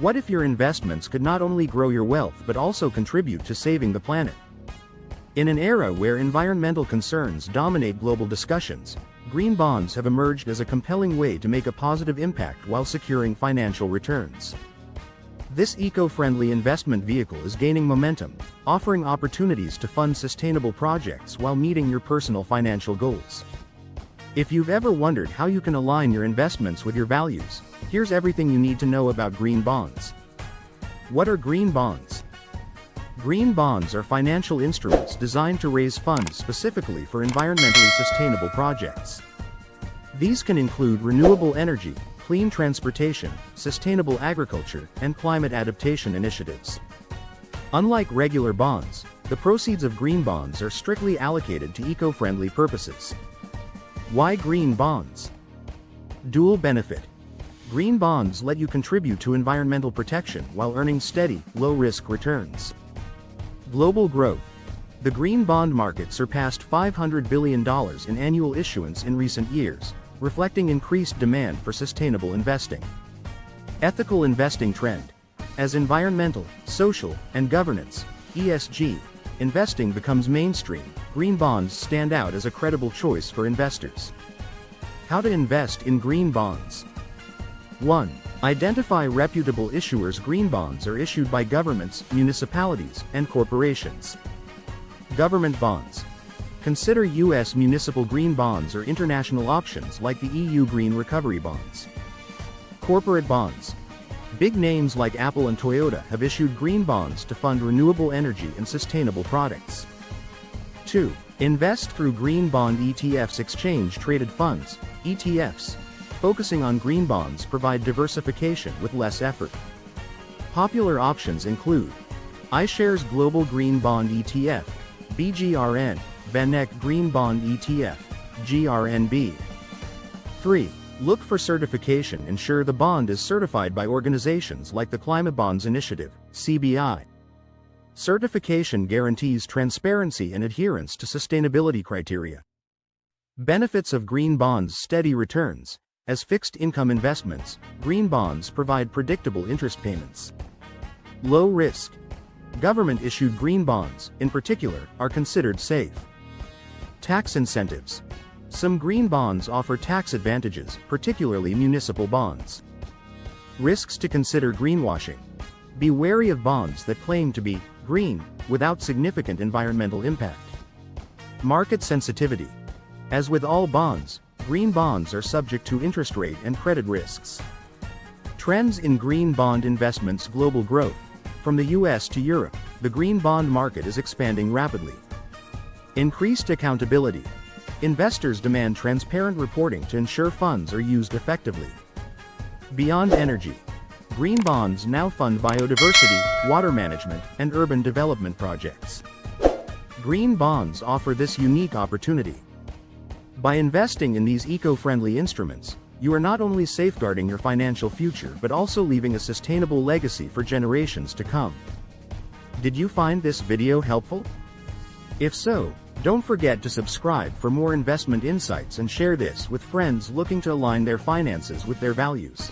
What if your investments could not only grow your wealth but also contribute to saving the planet? In an era where environmental concerns dominate global discussions, green bonds have emerged as a compelling way to make a positive impact while securing financial returns. This eco-friendly investment vehicle is gaining momentum, offering opportunities to fund sustainable projects while meeting your personal financial goals. If you've ever wondered how you can align your investments with your values, here's everything you need to know about green bonds. What are green bonds? Green bonds are financial instruments designed to raise funds specifically for environmentally sustainable projects. These can include renewable energy, clean transportation, sustainable agriculture, and climate adaptation initiatives. Unlike regular bonds, the proceeds of green bonds are strictly allocated to eco-friendly purposes. Why green bonds? Dual benefit. Green bonds let you contribute to environmental protection while earning steady, low-risk returns. Global growth. The green bond market surpassed $500 billion in annual issuance in recent years, reflecting increased demand for sustainable investing. Ethical investing trend. As environmental, social, and governance (ESG) investing becomes mainstream, green bonds stand out as a credible choice for investors. How to invest in green bonds. 1. Identify reputable issuers. Green bonds are issued by governments, municipalities, and corporations. Government bonds. Consider U.S. municipal green bonds or international options like the EU Green Recovery Bonds. Corporate bonds. Big names like Apple and Toyota have issued green bonds to fund renewable energy and sustainable products. 2. Invest through green bond ETFs. Exchange-traded funds, ETFs, focusing on green bonds provide diversification with less effort. Popular options include iShares Global Green Bond ETF, BGRN, VanEck Green Bond ETF, GRNB. 3. Look for certification. Ensure the bond is certified by organizations like the Climate Bonds Initiative, CBI. Certification guarantees transparency and adherence to sustainability criteria. Benefits of green bonds. Steady returns. As fixed income investments, green bonds provide predictable interest payments. Low risk. Government-issued green bonds, in particular, are considered safe. Tax incentives. Some green bonds offer tax advantages, particularly municipal bonds. Risks to consider. Greenwashing. Be wary of bonds that claim to be green without significant environmental impact. Market sensitivity. As with all bonds, green bonds are subject to interest rate and credit risks. Trends in green bond investments. Global growth. From the US to Europe, the green bond market is expanding rapidly. Increased accountability. Investors demand transparent reporting to ensure funds are used effectively. Beyond energy. Green bonds now fund biodiversity, water management, and urban development projects. Green bonds offer this unique opportunity. By investing in these eco-friendly instruments, you are not only safeguarding your financial future but also leaving a sustainable legacy for generations to come. Did you find this video helpful? If so, don't forget to subscribe for more investment insights and share this with friends looking to align their finances with their values.